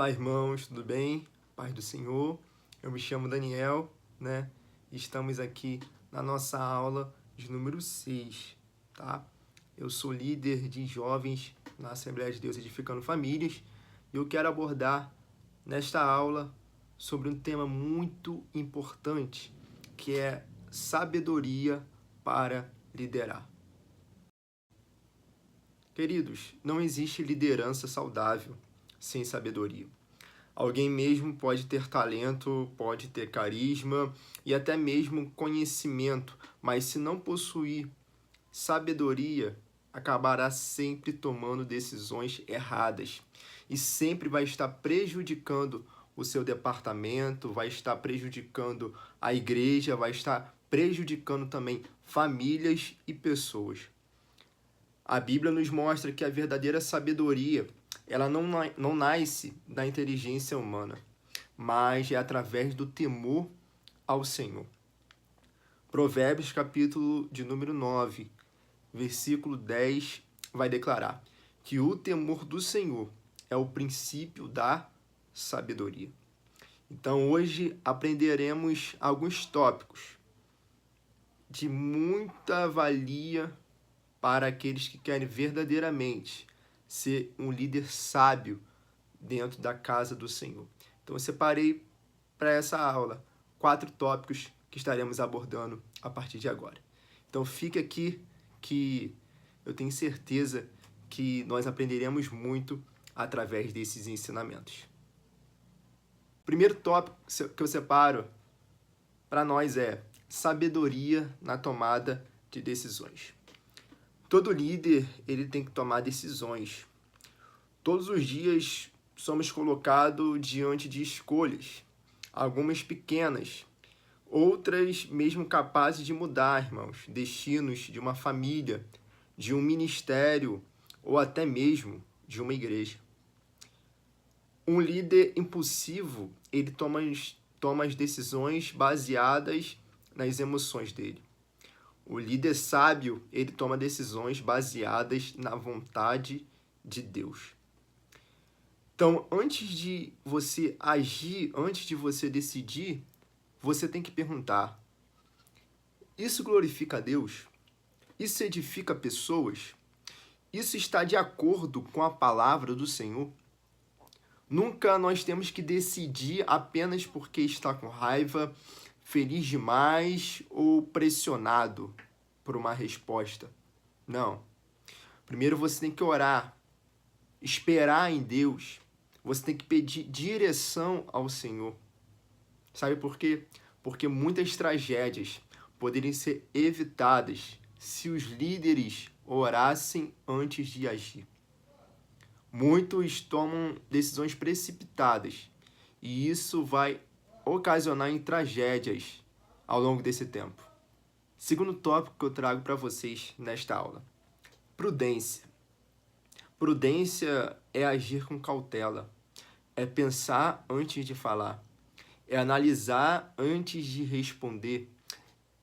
Olá, irmãos, tudo bem? Paz do Senhor. Eu me chamo Daniel, né? E estamos aqui na nossa aula de número 6, tá? Eu sou líder de jovens na Assembleia de Deus Edificando Famílias e eu quero abordar nesta aula sobre um tema muito importante, que é sabedoria para liderar. Queridos, não existe liderança saudável sem sabedoria. Alguém mesmo pode ter talento, pode ter carisma e até mesmo conhecimento, mas se não possuir sabedoria, acabará sempre tomando decisões erradas e sempre vai estar prejudicando o seu departamento, vai estar prejudicando a igreja, vai estar prejudicando também famílias e pessoas. A Bíblia nos mostra que a verdadeira sabedoria ela não nasce da inteligência humana, mas é através do temor ao Senhor. Provérbios, capítulo de número 9, versículo 10, vai declarar que o temor do Senhor é o princípio da sabedoria. Então, hoje aprenderemos alguns tópicos de muita valia para aqueles que querem verdadeiramente ser um líder sábio dentro da casa do Senhor. Então eu separei para essa aula 4 tópicos que estaremos abordando a partir de agora. Então fique aqui que eu tenho certeza que nós aprenderemos muito através desses ensinamentos. O primeiro tópico que eu separo para nós é sabedoria na tomada de decisões. Todo líder, ele tem que tomar decisões. Todos os dias somos colocados diante de escolhas, algumas pequenas, outras mesmo capazes de mudar, irmãos, destinos de uma família, de um ministério ou até mesmo de uma igreja. Um líder impulsivo, ele toma as decisões baseadas nas emoções dele. O líder sábio, ele toma decisões baseadas na vontade de Deus. Então, antes de você agir, antes de você decidir, você tem que perguntar: isso glorifica a Deus? Isso edifica pessoas? Isso está de acordo com a palavra do Senhor? Nunca nós temos que decidir apenas porque está com raiva, feliz demais ou pressionado por uma resposta. Não. Primeiro você tem que orar, esperar em Deus. Você tem que pedir direção ao Senhor. Sabe por quê? Porque muitas tragédias poderiam ser evitadas se os líderes orassem antes de agir. Muitos tomam decisões precipitadas e isso vai ocasionar em tragédias ao longo desse tempo. Segundo tópico que eu trago para vocês nesta aula: prudência. Prudência é agir com cautela, é pensar antes de falar, é analisar antes de responder,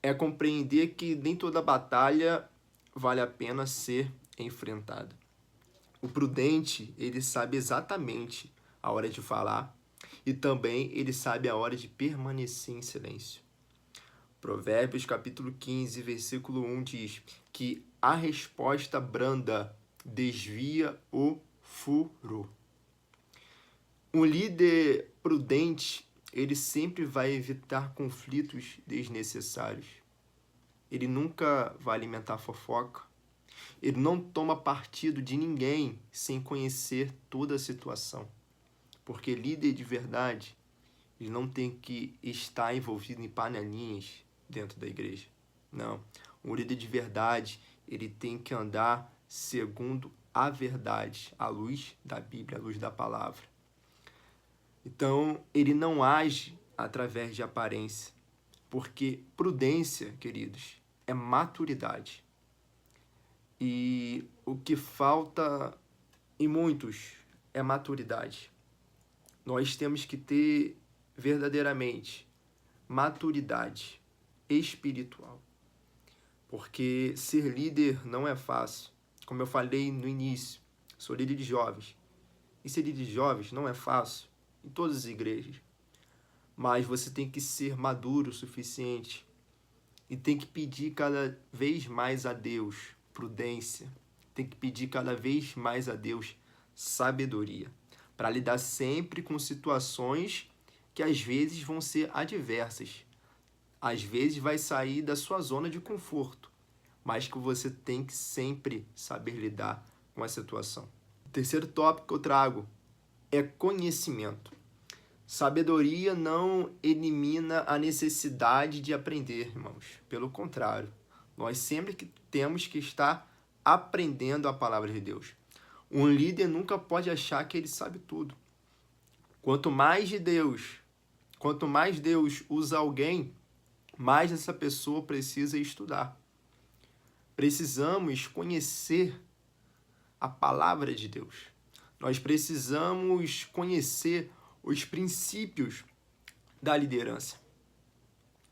é compreender que nem toda batalha vale a pena ser enfrentada. O prudente, ele sabe exatamente a hora de falar e também ele sabe a hora de permanecer em silêncio. Provérbios capítulo 15, versículo 1 diz que a resposta branda desvia o furor. Um líder prudente, ele sempre vai evitar conflitos desnecessários. Ele nunca vai alimentar fofoca. Ele não toma partido de ninguém sem conhecer toda a situação. Porque líder de verdade, ele não tem que estar envolvido em panelinhas dentro da igreja. Não. Um líder de verdade, ele tem que andar segundo a verdade, à luz da Bíblia, à luz da palavra. Então, ele não age através de aparência, porque prudência, queridos, é maturidade. E o que falta em muitos é maturidade. Nós temos que ter verdadeiramente maturidade espiritual. Porque ser líder não é fácil. Como eu falei no início, sou líder de jovens. E ser líder de jovens não é fácil, em todas as igrejas. Mas você tem que ser maduro o suficiente e tem que pedir cada vez mais a Deus prudência. Tem que pedir cada vez mais a Deus sabedoria para lidar sempre com situações que às vezes vão ser adversas. Às vezes vai sair da sua zona de conforto, mas que você tem que sempre saber lidar com a situação. O terceiro tópico que eu trago é conhecimento. Sabedoria não elimina a necessidade de aprender, irmãos. Pelo contrário, nós sempre temos que estar aprendendo a palavra de Deus. Um líder nunca pode achar que ele sabe tudo. Quanto mais Deus usa alguém, mais essa pessoa precisa estudar. Precisamos conhecer a palavra de Deus. Nós precisamos conhecer os princípios da liderança.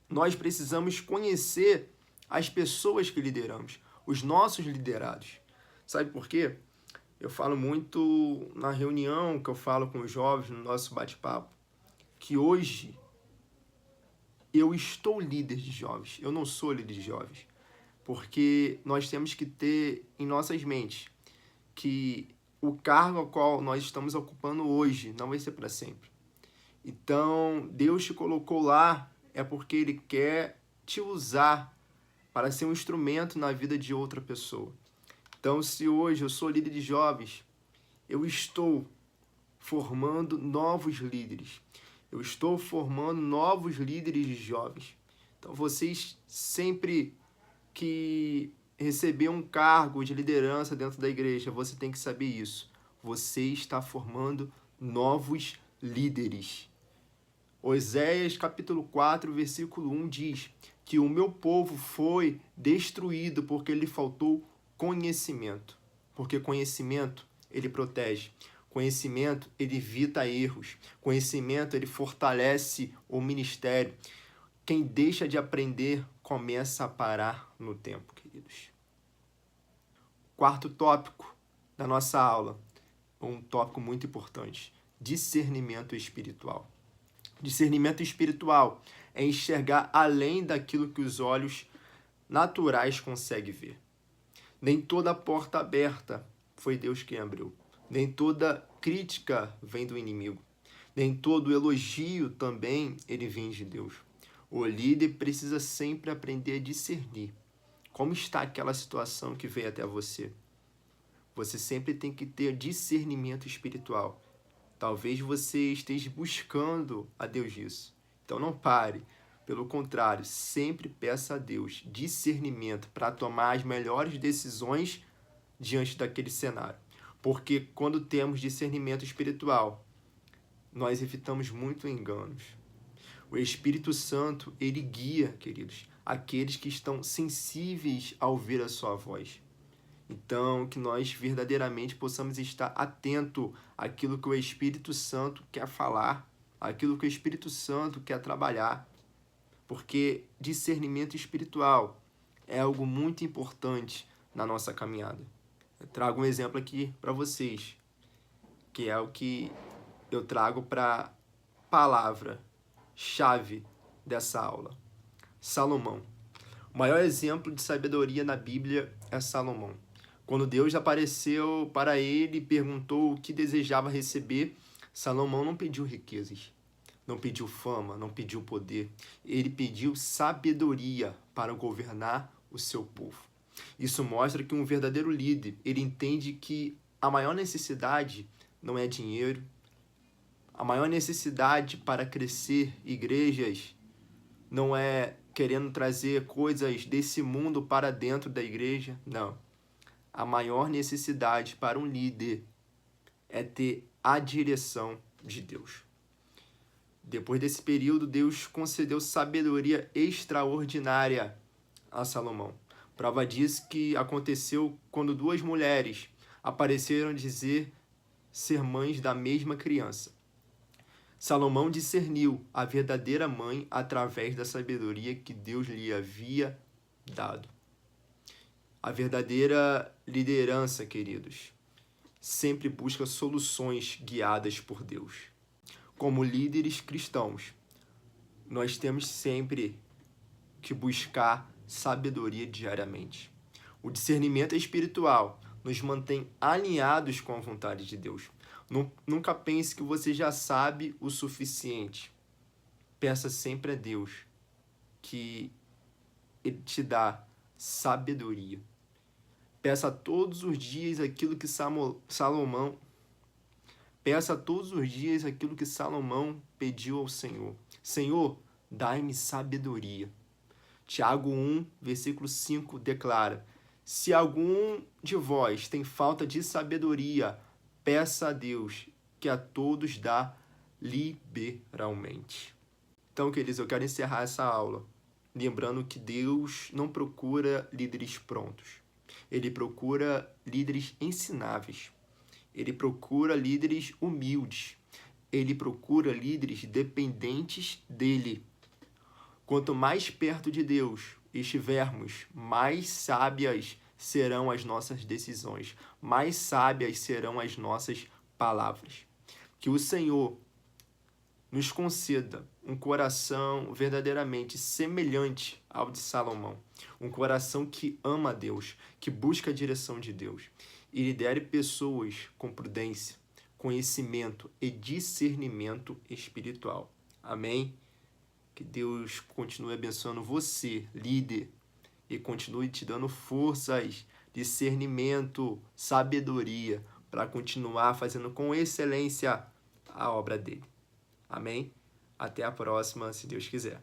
Nós precisamos conhecer as pessoas que lideramos, os nossos liderados. Sabe por quê? Eu falo muito na reunião que eu falo com os jovens, no nosso bate-papo, que hoje eu estou líder de jovens, eu não sou líder de jovens, porque nós temos que ter em nossas mentes que o cargo ao qual nós estamos ocupando hoje não vai ser para sempre. Então, Deus te colocou lá é porque Ele quer te usar para ser um instrumento na vida de outra pessoa. Então, se hoje eu sou líder de jovens, eu estou formando novos líderes. Eu estou formando novos líderes de jovens. Então, vocês sempre que receber um cargo de liderança dentro da igreja, você tem que saber isso. Você está formando novos líderes. Oséias capítulo 4, versículo 1 diz que o meu povo foi destruído porque lhe faltou conhecimento. Porque conhecimento, ele protege. Conhecimento, ele evita erros. Conhecimento, ele fortalece o ministério. Quem deixa de aprender começa a parar no tempo, queridos. Quarto tópico da nossa aula, um tópico muito importante, discernimento espiritual. Discernimento espiritual é enxergar além daquilo que os olhos naturais conseguem ver. Nem toda porta aberta foi Deus quem abriu. Nem toda crítica vem do inimigo. Nem todo elogio também ele vem de Deus. O líder precisa sempre aprender a discernir como está aquela situação que veio até você. Você sempre tem que ter discernimento espiritual. Talvez você esteja buscando a Deus isso. Então não pare. Pelo contrário, sempre peça a Deus discernimento para tomar as melhores decisões diante daquele cenário. Porque quando temos discernimento espiritual, nós evitamos muito enganos. O Espírito Santo, ele guia, queridos, aqueles que estão sensíveis a ouvir a sua voz. Então, que nós verdadeiramente possamos estar atentos àquilo que o Espírito Santo quer falar, àquilo que o Espírito Santo quer trabalhar. Porque discernimento espiritual é algo muito importante na nossa caminhada. Eu trago um exemplo aqui para vocês, que é o que eu trago para a palavra-chave dessa aula. Salomão. O maior exemplo de sabedoria na Bíblia é Salomão. Quando Deus apareceu para ele e perguntou o que desejava receber, Salomão não pediu riquezas, não pediu fama, não pediu poder. Ele pediu sabedoria para governar o seu povo. Isso mostra que um verdadeiro líder, ele entende que a maior necessidade não é dinheiro, a maior necessidade para crescer igrejas não é querendo trazer coisas desse mundo para dentro da igreja, não. A maior necessidade para um líder é ter a direção de Deus. Depois desse período, Deus concedeu sabedoria extraordinária a Salomão. Prova disso que aconteceu quando duas mulheres apareceram dizer ser mães da mesma criança. Salomão discerniu a verdadeira mãe através da sabedoria que Deus lhe havia dado. A verdadeira liderança, queridos, sempre busca soluções guiadas por Deus. como líderes cristãos, nós temos sempre que buscar sabedoria diariamente. O discernimento espiritual nos mantém alinhados com a vontade de Deus. Nunca pense que você já sabe o suficiente. Peça sempre a Deus que Ele te dá sabedoria. Peça todos os dias aquilo que Salomão pediu ao Senhor. Senhor, dai-me sabedoria. Tiago 1, versículo 5 declara: se algum de vós tem falta de sabedoria, peça a Deus, que a todos dá liberalmente. Então, queridos, eu quero encerrar essa aula lembrando que Deus não procura líderes prontos. Ele procura líderes ensináveis. Ele procura líderes humildes. Ele procura líderes dependentes dele. Quanto mais perto de Deus estivermos, mais sábias serão as nossas decisões, mais sábias serão as nossas palavras. Que o Senhor nos conceda um coração verdadeiramente semelhante ao de Salomão, um coração que ama a Deus, que busca a direção de Deus, e lidere pessoas com prudência, conhecimento e discernimento espiritual. Amém? Que Deus continue abençoando você, líder, e continue te dando forças, discernimento, sabedoria, para continuar fazendo com excelência a obra dele. Amém? Até a próxima, se Deus quiser.